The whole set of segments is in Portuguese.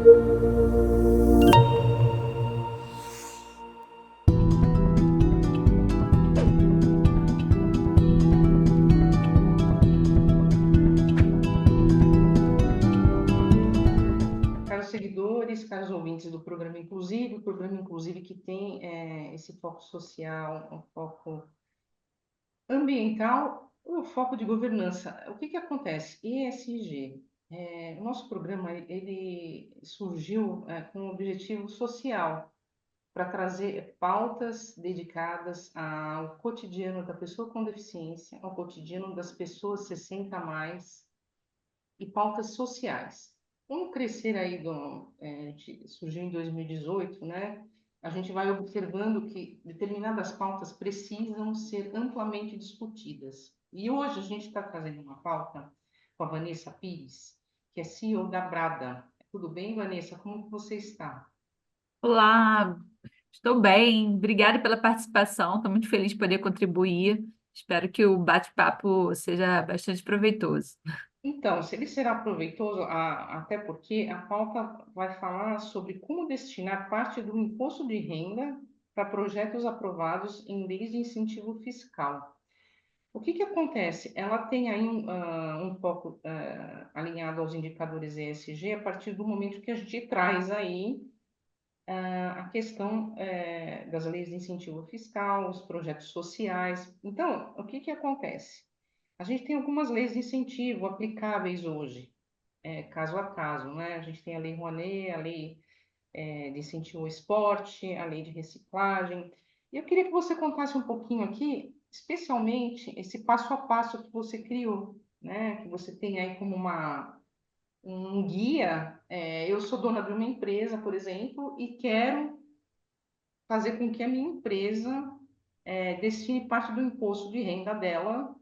Caros seguidores, caros ouvintes do Programa Inclusive, o Programa Inclusive que tem esse foco social, um foco ambiental, o foco de governança. O que acontece? ESG. O nosso programa ele surgiu com um objetivo social, para trazer pautas dedicadas ao cotidiano da pessoa com deficiência, ao cotidiano das pessoas 60 a mais, e pautas sociais. Com o crescer aí surgiu em 2018, né? A gente vai observando que determinadas pautas precisam ser amplamente discutidas. E hoje a gente está trazendo uma pauta com a Vanessa Pires, que é CEO da Brada. Tudo bem, Vanessa? Como que você está? Olá, estou bem. Obrigada pela participação. Estou muito feliz de poder contribuir. Espero que o bate-papo seja bastante proveitoso. Então, se ele será proveitoso, até porque a pauta vai falar sobre como destinar parte do imposto de renda para projetos aprovados em leis de incentivo fiscal. O que acontece? Ela tem aí um foco alinhado aos indicadores ESG a partir do momento que a gente traz aí a questão das leis de incentivo fiscal, os projetos sociais. Então, o que acontece? A gente tem algumas leis de incentivo aplicáveis hoje, caso a caso, né? A gente tem a Lei Rouanet, a Lei de Incentivo ao Esporte, a Lei de Reciclagem. E eu queria que você contasse um pouquinho aqui, especialmente esse passo a passo que você criou, né? Que você tem aí como um guia. Eu sou dona de uma empresa, por exemplo, e quero fazer com que a minha empresa destine parte do imposto de renda dela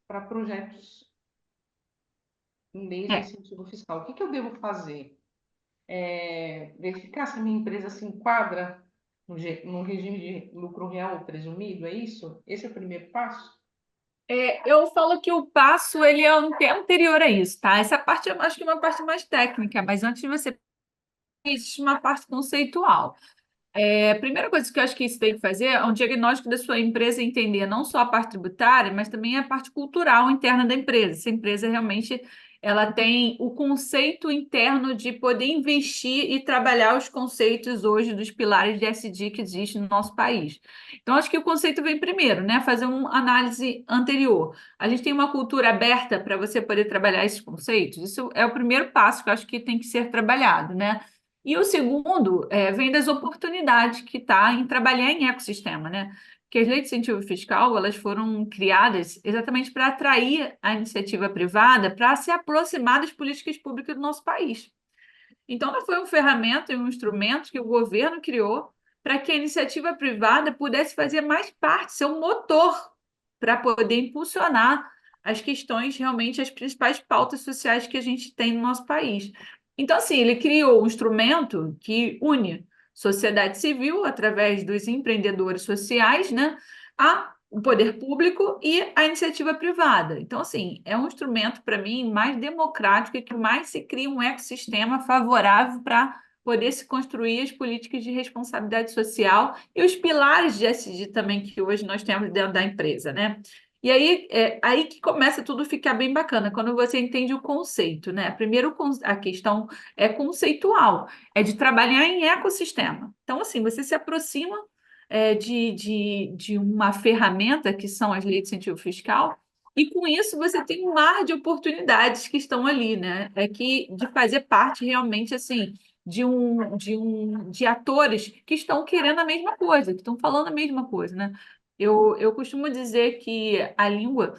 para projetos em leis de É, incentivo fiscal. O que eu devo fazer? Verificar se a minha empresa se enquadra no regime de lucro real presumido, é isso? Esse é o primeiro passo? eu falo que o passo ele é anterior a isso, tá? Essa parte eu acho que é uma parte mais técnica, mas antes de você existe uma parte conceitual. A primeira coisa que eu acho que você tem que fazer é um diagnóstico da sua empresa, entender não só a parte tributária, mas também a parte cultural interna da empresa. Se a empresa realmente ela tem o conceito interno de poder investir e trabalhar os conceitos hoje dos pilares de SD que existe no nosso país. Então, acho que o conceito vem primeiro, né? Fazer uma análise anterior. A gente tem uma cultura aberta para você poder trabalhar esses conceitos. Isso é o primeiro passo que eu acho que tem que ser trabalhado, né? E o segundo vem das oportunidades que está em trabalhar em ecossistema, né? Porque as leis de incentivo fiscal elas foram criadas exatamente para atrair a iniciativa privada para se aproximar das políticas públicas do nosso país. Então, ela foi uma ferramenta e um instrumento que o governo criou para que a iniciativa privada pudesse fazer mais parte, ser um motor para poder impulsionar as questões, realmente, as principais pautas sociais que a gente tem no nosso país. Então, assim, ele criou um instrumento que une sociedade civil, através dos empreendedores sociais, né, o poder público e a iniciativa privada. Então, assim, é um instrumento, para mim, mais democrático e que mais se cria um ecossistema favorável para poder se construir as políticas de responsabilidade social e os pilares de SG também que hoje nós temos dentro da empresa, né? E aí, aí que começa tudo a ficar bem bacana, quando você entende o conceito, né? Primeiro, a questão é conceitual, é de trabalhar em ecossistema. Então, assim, você se aproxima de uma ferramenta que são as leis de incentivo fiscal, e com isso você tem um mar de oportunidades que estão ali, né? De fazer parte realmente assim de atores que estão querendo a mesma coisa, que estão falando a mesma coisa, né? Eu costumo dizer que a língua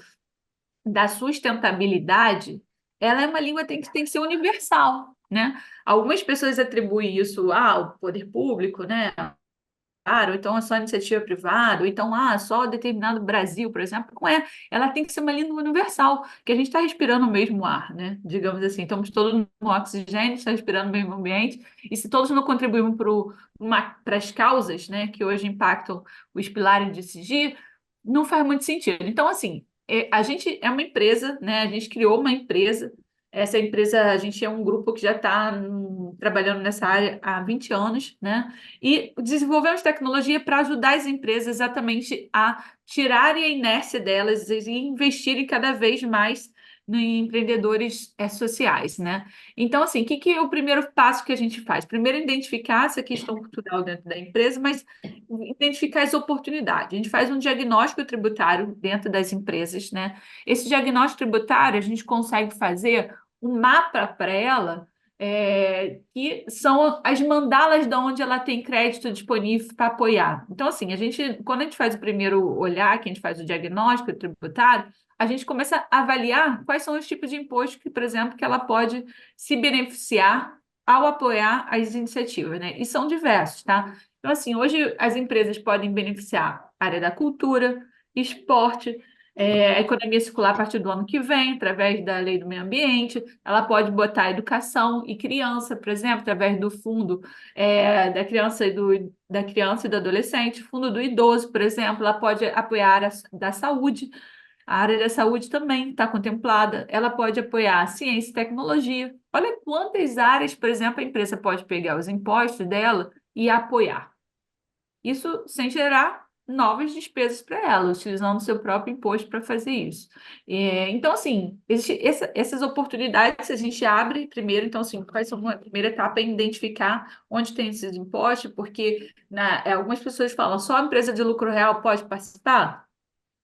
da sustentabilidade, ela é uma língua que tem que ser universal, né? Algumas pessoas atribuem isso ao poder público, né? Ou então é só iniciativa privada, ou então só determinado Brasil, por exemplo. Não é, ela tem que ser uma língua universal, que a gente está respirando o mesmo ar, né? Digamos assim, estamos todos no oxigênio, está respirando o mesmo ambiente, e se todos não contribuímos para as causas, né, que hoje impactam os pilares de SDG, não faz muito sentido. Então, assim, a gente é uma empresa, né? A gente criou uma empresa Essa empresa, a gente é um grupo que já está trabalhando nessa área há 20 anos, né? E desenvolvemos tecnologia para ajudar as empresas exatamente a tirarem a inércia delas e investirem cada vez mais em empreendedores sociais, né? Então, assim, o que é o primeiro passo que a gente faz? Primeiro, identificar essa questão cultural dentro da empresa, mas identificar as oportunidades. A gente faz um diagnóstico tributário dentro das empresas, né? Esse diagnóstico tributário a gente consegue fazer um mapa para ela, que são as mandalas de onde ela tem crédito disponível para apoiar. Então, assim, quando a gente faz o primeiro olhar, que a gente faz o diagnóstico tributário, a gente começa a avaliar quais são os tipos de imposto que, por exemplo, que ela pode se beneficiar ao apoiar as iniciativas, né? E são diversos, tá? Então, assim, hoje as empresas podem beneficiar a área da cultura, esporte, a economia circular a partir do ano que vem, através da lei do meio ambiente, ela pode botar educação e criança, por exemplo, através do fundo da criança e do adolescente, fundo do idoso, por exemplo, ela pode apoiar a área da saúde, a área da saúde também está contemplada, ela pode apoiar a ciência e tecnologia. Olha quantas áreas, por exemplo, a empresa pode pegar os impostos dela e apoiar. Isso sem gerar novas despesas para ela, utilizando o seu próprio imposto para fazer isso. Então, assim, essas oportunidades a gente abre primeiro. Então, assim, quais são a primeira etapa é identificar onde tem esses impostos, porque algumas pessoas falam, só a empresa de lucro real pode participar?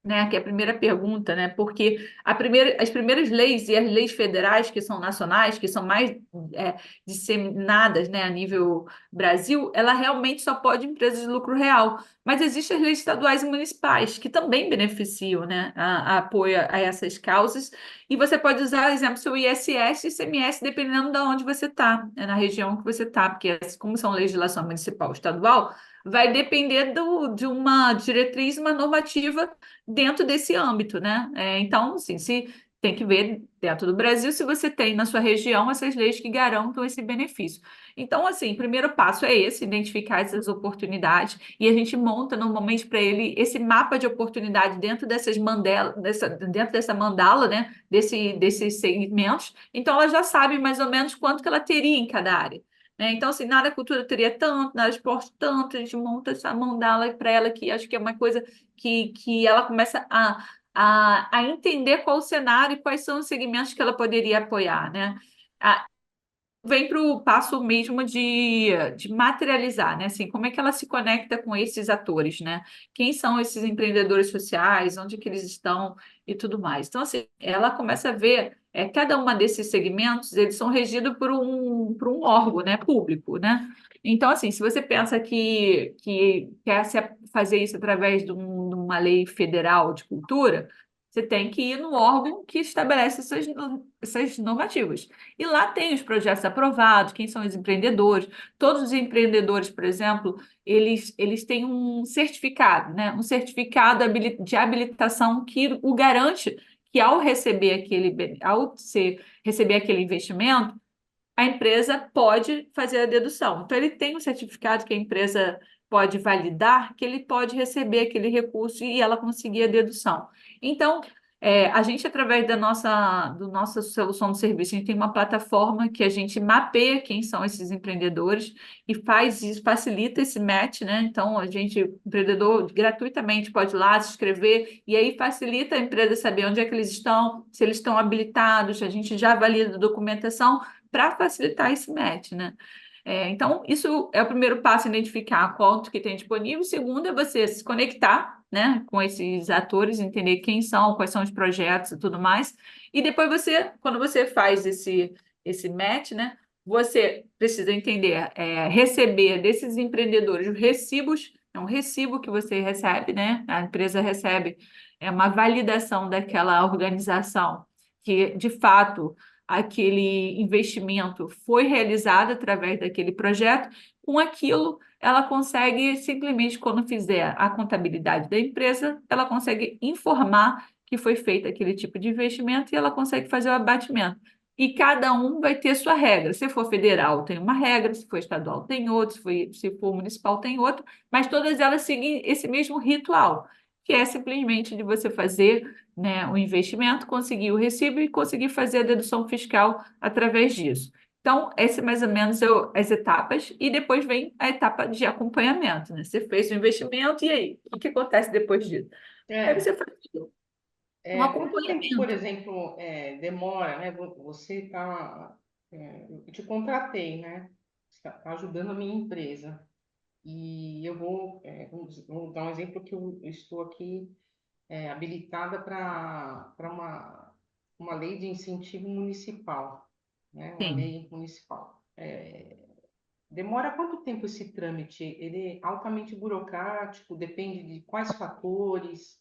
Né, que é a primeira pergunta, né? Porque as primeiras leis e as leis federais, que são nacionais, que são mais disseminadas, né, a nível Brasil, ela realmente só pode empresas de lucro real. Mas existem as leis estaduais e municipais, que também beneficiam, né, a apoio a essas causas. E você pode usar, por exemplo, seu ISS e ICMS, dependendo de onde você está, né, na região que você está, porque como são legislação municipal e estadual, vai depender de uma diretriz, uma normativa dentro desse âmbito, né? Então, assim, se tem que ver dentro do Brasil se você tem na sua região essas leis que garantam esse benefício. Então, assim, o primeiro passo é esse, identificar essas oportunidades, e a gente monta normalmente para ele esse mapa de oportunidade dentro dessas mandalas, dentro dessa mandala, né? Desses segmentos. Então, ela já sabe mais ou menos quanto que ela teria em cada área. Né? Então, assim, na área cultura teria tanto, na área esporte tanto, a gente monta essa mandala para ela, que acho que é uma coisa que ela começa a entender qual o cenário e quais são os segmentos que ela poderia apoiar, né? Vem para o passo mesmo de materializar, né? Assim, como é que ela se conecta com esses atores, né? Quem são esses empreendedores sociais, onde que eles estão e tudo mais. Então, assim, ela começa a ver cada uma desses segmentos, eles são regidos por um órgão, né, público, né? Então, assim, se você pensa que quer fazer isso através de uma lei federal de cultura, você tem que ir no órgão que estabelece essas normativas. E lá tem os projetos aprovados, quem são os empreendedores. Todos os empreendedores, por exemplo, eles têm um certificado, né? Um certificado de habilitação que o garante que receber aquele investimento, a empresa pode fazer a dedução. Então, ele tem um certificado que a empresa pode validar, que ele pode receber aquele recurso e ela conseguir a dedução. Então, a gente, através do nossa solução de serviço, a gente tem uma plataforma que a gente mapeia quem são esses empreendedores e faz isso, facilita esse match, né? Então, o empreendedor gratuitamente pode ir lá se inscrever e aí facilita a empresa saber onde é que eles estão, se eles estão habilitados, a gente já valida a documentação para facilitar esse match, né? Então, isso é o primeiro passo, identificar quanto que tem disponível. O segundo é você se conectar, né, com esses atores, entender quem são, quais são os projetos e tudo mais. E depois quando você faz esse match, né, você precisa entender, receber desses empreendedores os recibos, é um recibo que você recebe, né? A empresa recebe uma validação daquela organização que, de fato, aquele investimento foi realizado através daquele projeto. Com aquilo, ela consegue simplesmente, quando fizer a contabilidade da empresa, ela consegue informar que foi feito aquele tipo de investimento e ela consegue fazer o abatimento. E cada um vai ter sua regra. Se for federal, tem uma regra, se for estadual, tem outra, se for municipal, tem outra, mas todas elas seguem esse mesmo ritual, que é simplesmente de você fazer, né, o investimento, conseguir o recibo e conseguir fazer a dedução fiscal através disso. Então, esse mais ou menos as etapas, e depois vem a etapa de acompanhamento, né? Você fez o investimento, e aí? O que acontece depois disso? Aí É, você faz um quanto tempo, por acompanhamento. exemplo, demora, né? Você está, eu te contratei, né? Você está ajudando a minha empresa. E eu vou dar um exemplo que eu estou aqui habilitada para uma lei de incentivo municipal, né? Uma Sim. lei municipal. Demora quanto tempo esse trâmite? Ele é altamente burocrático, depende de quais fatores?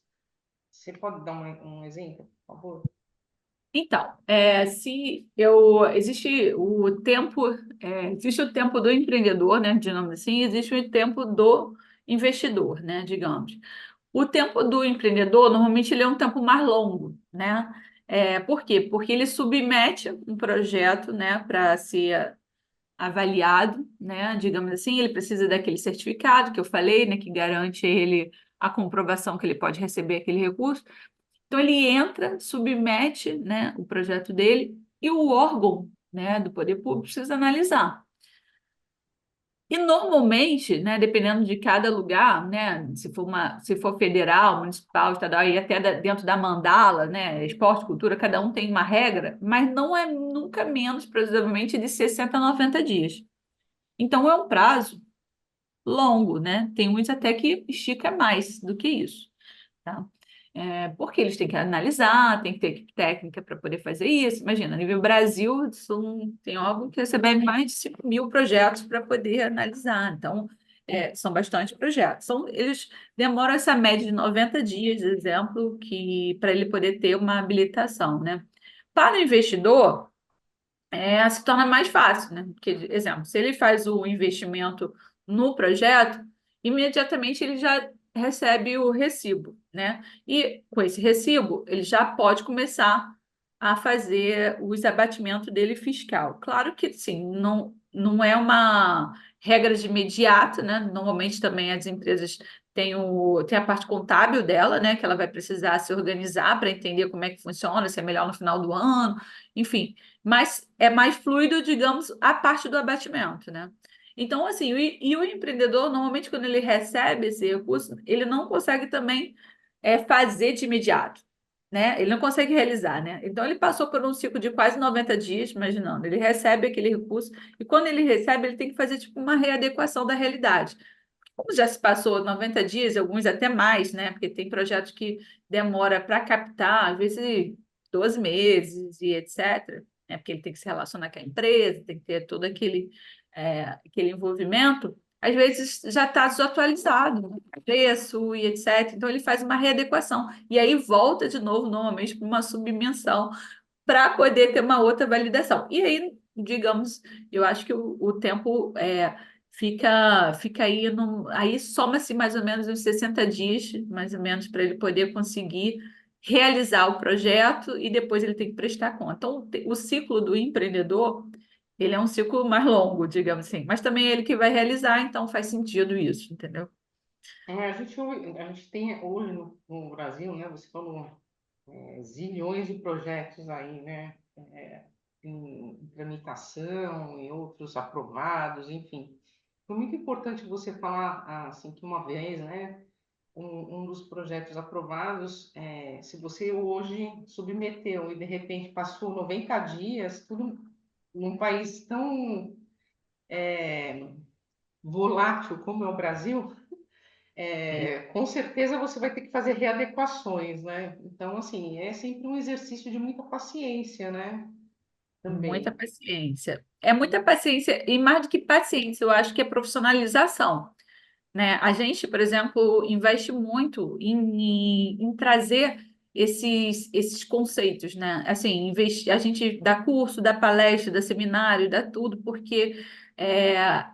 Você pode dar um exemplo, por favor? Então, se eu existe o tempo do empreendedor, né, digamos assim, e existe o tempo do investidor, né, digamos. O tempo do empreendedor, normalmente, ele é um tempo mais longo, né? Por quê? Porque ele submete um projeto, né, para ser avaliado, né, digamos assim, ele precisa daquele certificado que eu falei, né, que garante ele a comprovação que ele pode receber aquele recurso. Então, ele entra, submete, né, o projeto dele e o órgão, né, do poder público precisa analisar. E normalmente, né, dependendo de cada lugar, né, se for federal, municipal, estadual e até dentro da mandala, né, esporte, cultura, cada um tem uma regra, mas não é nunca menos, provavelmente, de 60 a 90 dias. Então, é um prazo longo, né? Tem uns até que estica mais do que isso, tá? Porque eles têm que analisar, tem que ter equipe técnica para poder fazer isso. Imagina, a nível Brasil, tem órgão que recebe mais de 5 mil projetos para poder analisar. Então, são bastante projetos. Eles demoram essa média de 90 dias, exemplo, que para ele poder ter uma habilitação, né? Para o investidor, se torna mais fácil, né? Porque, exemplo, se ele faz o investimento no projeto, imediatamente ele já recebe o recibo, né? E com esse recibo, ele já pode começar a fazer os abatimentos dele fiscal. Claro que sim, não é uma regra de imediato, né? Normalmente também as empresas têm a parte contábil dela, né? Que ela vai precisar se organizar para entender como é que funciona, se é melhor no final do ano, enfim, mas é mais fluido, digamos, a parte do abatimento, né? Então, assim, o empreendedor, normalmente, quando ele recebe esse recurso, ele não consegue também fazer de imediato, né? Ele não consegue realizar, né? Então, ele passou por um ciclo de quase 90 dias, imaginando, ele recebe aquele recurso, e quando ele recebe, ele tem que fazer, tipo, uma readequação da realidade. Como já se passou 90 dias, alguns até mais, né? Porque tem projetos que demora para captar, às vezes 12 meses e etc. Né? Porque ele tem que se relacionar com a empresa, tem que ter todo aquele envolvimento. Às vezes já está desatualizado, né? Preço e etc. Então ele faz uma readequação. E aí volta de novo, normalmente, para uma submissão para poder ter uma outra validação. E aí, digamos, eu acho que o tempo fica aí, aí soma-se mais ou menos uns 60 dias, mais ou menos, para ele poder conseguir realizar o projeto e depois ele tem que prestar conta. Então, o ciclo do empreendedor, ele é um ciclo mais longo, digamos assim, mas também é ele que vai realizar, então faz sentido isso, entendeu? A gente tem hoje no Brasil, né? Você falou, zilhões de projetos aí, né? Em tramitação e outros aprovados, enfim. Foi muito importante você falar assim que uma vez, né? Um dos projetos aprovados, se você hoje submeteu e de repente passou 90 dias, tudo num país tão volátil como é o Brasil, com certeza você vai ter que fazer readequações, né? Então, assim, é sempre um exercício de muita paciência, né? Muita Também. paciência. É muita paciência, e mais do que paciência, eu acho que é profissionalização, né? A gente, por exemplo, investe muito em trazer esses conceitos, né? Assim, a gente dá curso, dá palestra, dá seminário, dá tudo, porque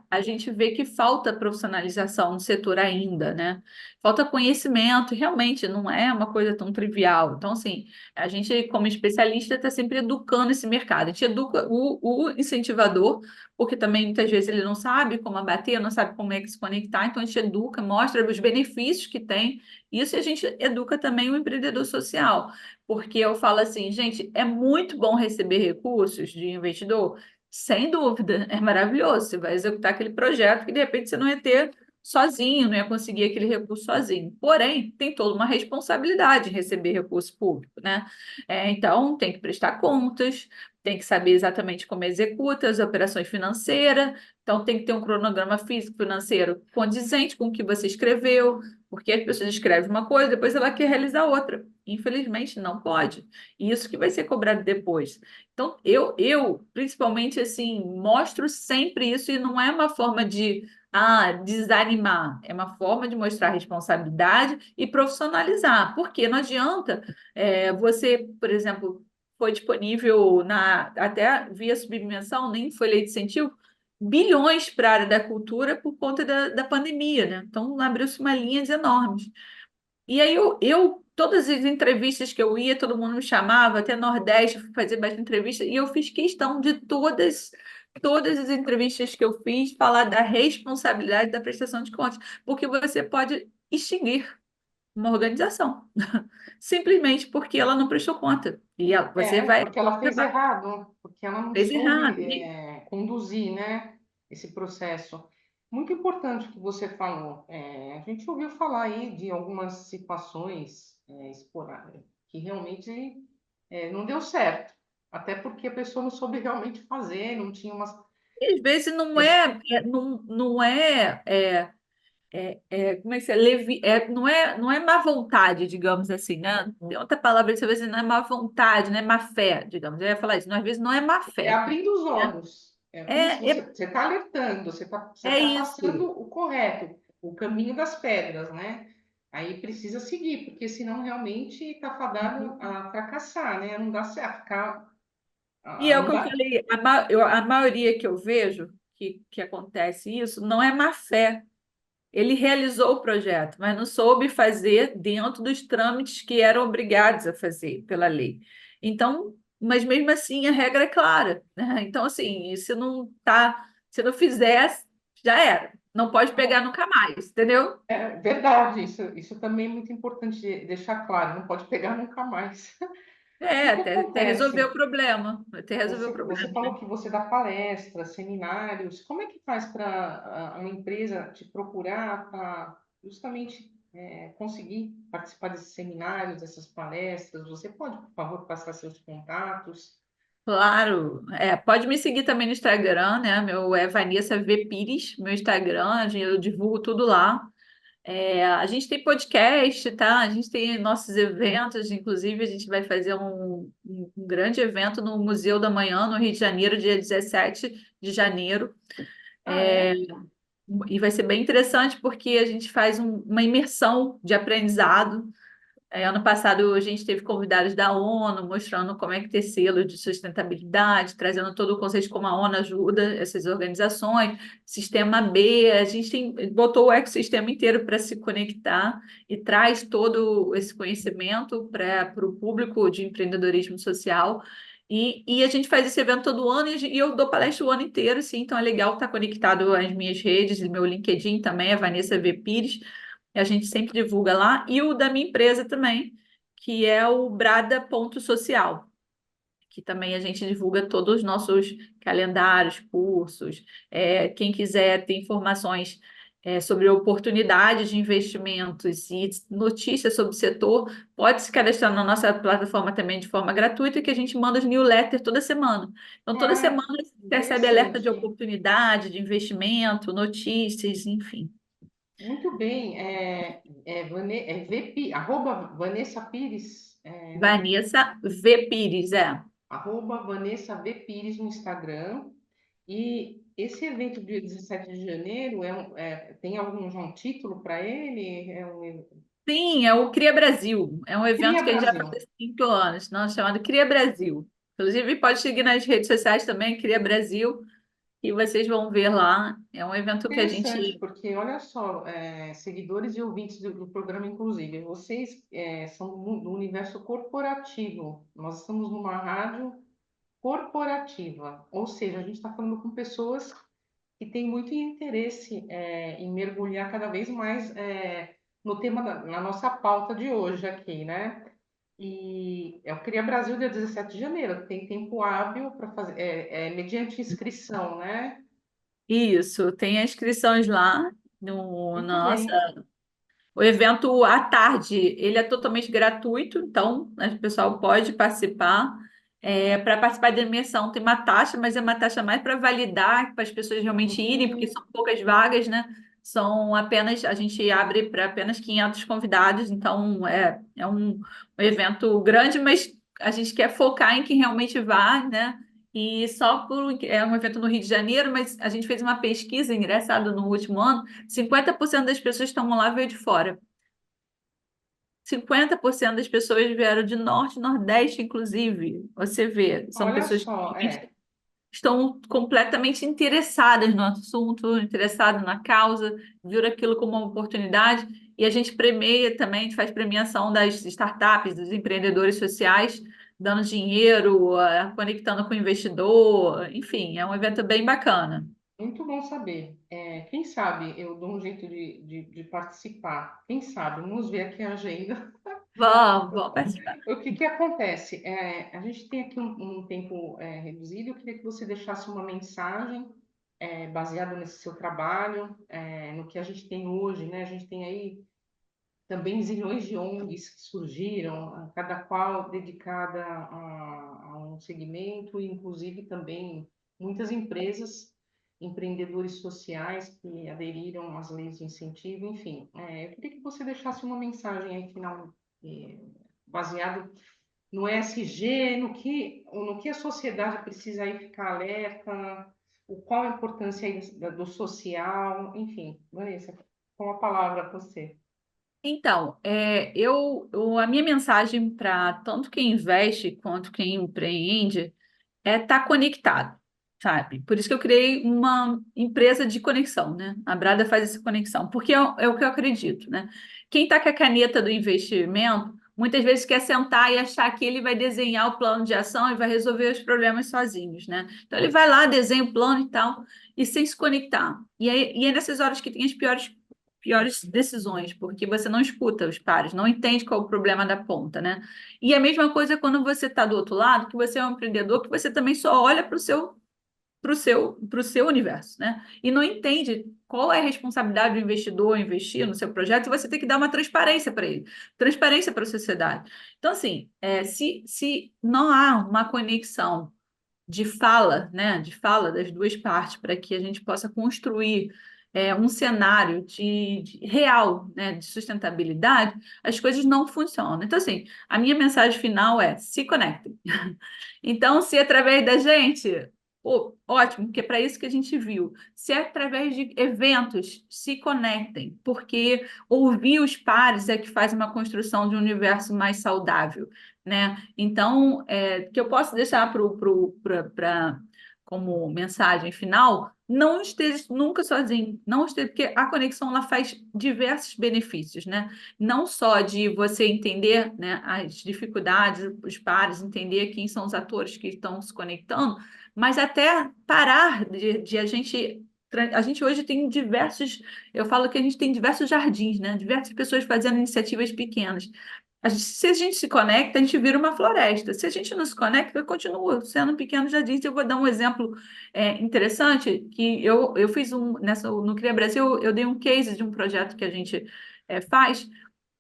a gente vê que falta profissionalização no setor ainda, né? Falta conhecimento, realmente não é uma coisa tão trivial. Então, assim, a gente, como especialista, está sempre educando esse mercado. A gente educa o incentivador, porque também muitas vezes ele não sabe como abater, não sabe como é que se conectar, então a gente educa, mostra os benefícios que tem. Isso e a gente educa também o empreendedor social, porque eu falo assim, gente, é muito bom receber recursos de investidor. Sem dúvida, é maravilhoso. Você vai executar aquele projeto que de repente você não ia ter sozinho, não ia conseguir aquele recurso sozinho. Porém, tem toda uma responsabilidade em receber recurso público, né? Então, tem que prestar contas, tem que saber exatamente como executa as operações financeiras. Então, tem que ter um cronograma físico financeiro condizente com o que você escreveu, porque as pessoas escrevem uma coisa, depois ela quer realizar outra. Infelizmente, não pode. E isso que vai ser cobrado depois. Então, eu principalmente, assim, mostro sempre isso e não é uma forma de desanimar, é uma forma de mostrar responsabilidade e profissionalizar, porque não adianta você, por exemplo, foi disponível até via subvenção, nem foi lei de incentivo, bilhões para a área da cultura por conta da pandemia, né? Então, abriu-se uma linhas enormes. E aí todas as entrevistas que eu ia, todo mundo me chamava, até Nordeste, eu fui fazer bastante entrevista, e eu fiz questão de todas as entrevistas que eu fiz, falar da responsabilidade da prestação de contas, porque você pode extinguir uma organização, simplesmente porque ela não prestou conta. E você vai Porque ela fez errado, porque ela não fez errado. soube, conduzir, né, esse processo. Muito importante o que você falou. A gente ouviu falar aí de algumas situações que realmente não deu certo, até porque a pessoa não soube realmente fazer, não tinha umas. E às vezes não É, não como é que é? Não é má vontade, digamos assim, né? Tem outra palavra, às vezes não é má vontade, não é má fé, digamos. Eu ia falar isso, não, às vezes não é má fé, abrindo os né? olhos. Como se É, você é, está alertando, você é tá isso. passando o correto, o caminho das pedras, né? Aí precisa seguir, porque senão realmente está fadado a fracassar, né? Não dá certo, E é o não que eu dá. falei, a maioria que eu vejo que acontece isso não é má fé. Ele realizou o projeto, mas não soube fazer dentro dos trâmites que eram obrigados a fazer pela lei. Então, mas mesmo assim a regra é clara, né? Então, assim, se não fizer, já era. Não pode pegar nunca mais, entendeu? É verdade, isso também é muito importante deixar claro, não pode pegar nunca mais. O que que Até resolver o acontece? problema. Até resolver o Você problema, falou né? que você dá palestras, seminários. Como é que faz para uma empresa te procurar para justamente conseguir participar desses seminários, dessas palestras? Você pode, por favor, passar seus contatos? Claro, pode me seguir também no Instagram, né? Meu é Vanessa V Pires, meu Instagram, eu divulgo tudo lá. A gente tem podcast, tá? A gente tem nossos eventos, inclusive a gente vai fazer um grande evento no Museu da Manhã, no Rio de Janeiro, dia 17 de janeiro. Ah, é? E vai ser bem interessante porque a gente faz uma imersão de aprendizado. Ano passado a gente teve convidados da ONU mostrando como é que ter selo de sustentabilidade, trazendo todo o conceito de como a ONU ajuda essas organizações, Sistema B, a gente botou o ecossistema inteiro para se conectar e traz todo esse conhecimento para o público de empreendedorismo social. E a gente faz esse evento todo ano e eu dou palestra o ano inteiro, sim, então é legal estar conectado às minhas redes, e meu LinkedIn também é Vanessa V. Pires, a gente sempre divulga lá, e o da minha empresa também, que é o Brada Ponto Social, que também a gente divulga todos os nossos calendários, cursos. Quem quiser ter informações sobre oportunidades de investimentos e notícias sobre o setor, pode se cadastrar na nossa plataforma também de forma gratuita, que a gente manda os newsletters toda semana. Então, toda Ah, semana você recebe alerta de interessante. oportunidade, de investimento, notícias, enfim. Muito bem. Arroba Vanessa Pires, Vanessa V. Pires, é. arroba Vanessa V. Pires no Instagram. E esse evento dia 17 de janeiro tem algum já um título para ele? Sim, é o Cria Brasil. É um evento Cria que a gente já faz Brasil. há 5 anos, não, chamado Cria Brasil. Inclusive, pode seguir nas redes sociais também, Cria Brasil. E vocês vão ver lá. É um evento que a Interessante, gente. porque olha só, seguidores e ouvintes do programa, inclusive, vocês são do universo corporativo. Nós estamos numa rádio corporativa, ou seja, a gente está falando com pessoas que têm muito interesse em mergulhar cada vez mais no tema na nossa pauta de hoje aqui, né? E eu queria Brasil dia 17 de janeiro, tem tempo hábil para fazer, mediante inscrição, né? Isso, tem as inscrições lá no, Muito na nossa. bem. O evento à tarde, ele é totalmente gratuito, então o pessoal pode participar. Para participar da imersão tem uma taxa, mas é uma taxa mais para validar, para as pessoas realmente irem, porque Uhum. são poucas vagas, né? São apenas, a gente abre para apenas 500 convidados, então é um evento grande, mas a gente quer focar em quem realmente vai, né? E é um evento no Rio de Janeiro, mas a gente fez uma pesquisa engraçada no último ano. 50% das pessoas que estão lá veio de fora. 50% das pessoas vieram de norte e nordeste, inclusive. Você vê, são Olha pessoas que só, realmente estão completamente interessadas no assunto, interessadas na causa, viram aquilo como uma oportunidade. E a gente premia também, a gente faz premiação das startups, dos empreendedores sociais, dando dinheiro, conectando com o investidor. Enfim, é um evento bem bacana. muito bom saber. Quem sabe eu dou um jeito de participar. Quem sabe? Vamos ver aqui a agenda. Vamos participar. O que que acontece? A gente tem aqui um tempo reduzido. Eu queria que você deixasse uma mensagem baseada nesse seu trabalho, no que a gente tem hoje, né? A gente tem aí também zilhões de ONGs que surgiram, cada qual dedicada a um segmento, e inclusive também muitas empresas, empreendedores sociais que aderiram às leis de incentivo, enfim. Eu queria que você deixasse uma mensagem aí final, baseado no ESG, no que a sociedade precisa aí ficar alerta, qual a importância aí do social, enfim. Vanessa, com a palavra para você. Então, a minha mensagem para tanto quem investe quanto quem empreende é estar conectado, sabe? Por isso que eu criei uma empresa de conexão, né? A Brada faz essa conexão, porque é o que eu acredito, né? Quem está com a caneta do investimento, muitas vezes quer sentar e achar que ele vai desenhar o plano de ação e vai resolver os problemas sozinhos, né? Então ele vai lá, desenha o plano e tal, e sem se conectar. E é nessas horas que tem as piores decisões, porque você não escuta os pares, não entende qual é o problema da ponta, né? E a mesma coisa quando você está do outro lado, que você é um empreendedor, que você também só olha para o seu universo, né? E não entende qual é a responsabilidade do investidor investir no seu projeto, e você tem que dar uma transparência para ele, transparência para a sociedade. Então, assim, se não há uma conexão de fala, né, de fala das duas partes, para que a gente possa construir um cenário de real, né, de sustentabilidade, as coisas não funcionam. Então, assim, a minha mensagem final é: se conectem. Então, se através da gente, pô, ótimo, porque é para isso que a gente viu. Se é através de eventos, se conectem, porque ouvir os pares é que faz uma construção de um universo mais saudável, né? Então, que eu posso deixar como mensagem final, não esteja nunca sozinho, não esteja, porque a conexão ela faz diversos benefícios, né? Não só de você entender, né, as dificuldades, os pares, entender quem são os atores que estão se conectando, mas até parar de a gente. A gente hoje tem diversos, eu falo que a gente tem diversos jardins, né? Diversas pessoas fazendo iniciativas pequenas. Se a gente se conecta, a gente vira uma floresta. Se a gente não se conecta, continua sendo um pequeno jardim. Eu vou dar um exemplo interessante, que eu fiz no Cria Brasil, eu dei um case de um projeto que a gente faz,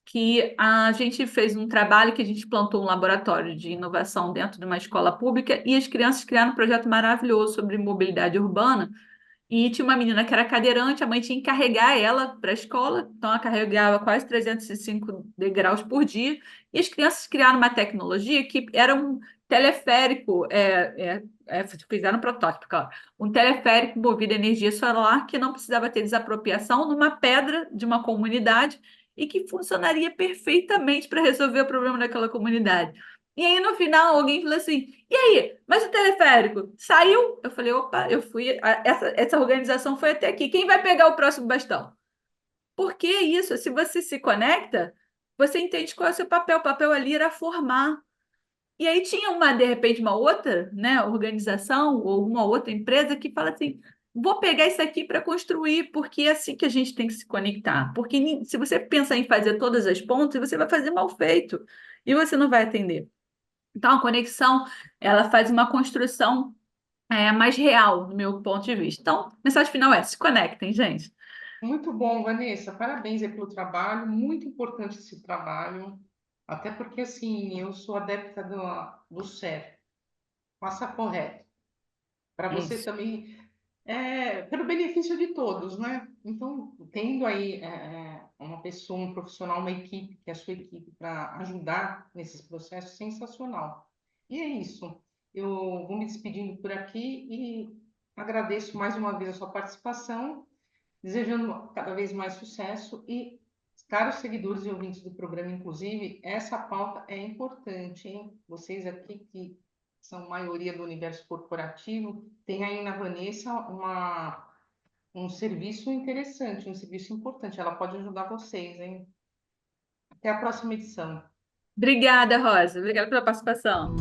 que a gente fez um trabalho que a gente plantou um laboratório de inovação dentro de uma escola pública e as crianças criaram um projeto maravilhoso sobre mobilidade urbana. E tinha uma menina que era cadeirante, a mãe tinha que carregar ela para a escola, então ela carregava quase 305 degraus por dia. E as crianças criaram uma tecnologia que era um teleférico, fizeram um protótipo, claro, um teleférico movido a energia solar que não precisava ter desapropriação numa pedra de uma comunidade e que funcionaria perfeitamente para resolver o problema daquela comunidade. E aí, no final, alguém falou assim: e aí, mas o teleférico saiu? Eu falei: opa, eu fui, essa organização foi até aqui. Quem vai pegar o próximo bastão? Porque isso, se você se conecta, você entende qual é o seu papel. O papel ali era formar. E aí tinha de repente, uma outra, né, organização ou uma outra empresa que fala assim: vou pegar isso aqui para construir, porque é assim que a gente tem que se conectar. Porque se você pensar em fazer todas as pontas, você vai fazer mal feito e você não vai atender. Então, a conexão, ela faz uma construção mais real, do meu ponto de vista. Então, a mensagem final é: se conectem, gente. Muito bom, Vanessa. Parabéns aí pelo trabalho. Muito importante esse trabalho. Até porque, assim, eu sou adepta do certo. Faça correto. Para você Isso. também, pelo benefício de todos, né? Então, tendo aí uma pessoa, um profissional, uma equipe, que é a sua equipe, para ajudar nesses processos, sensacional. E é isso. Eu vou me despedindo por aqui e agradeço mais uma vez a sua participação, desejando cada vez mais sucesso e, caros seguidores e ouvintes do programa, inclusive, essa pauta é importante, hein? Vocês aqui que são maioria do universo corporativo, tem aí na Vanessa um serviço interessante, um serviço importante. Ela pode ajudar vocês, hein? Até a próxima edição. Obrigada, Rosa. Obrigada pela participação.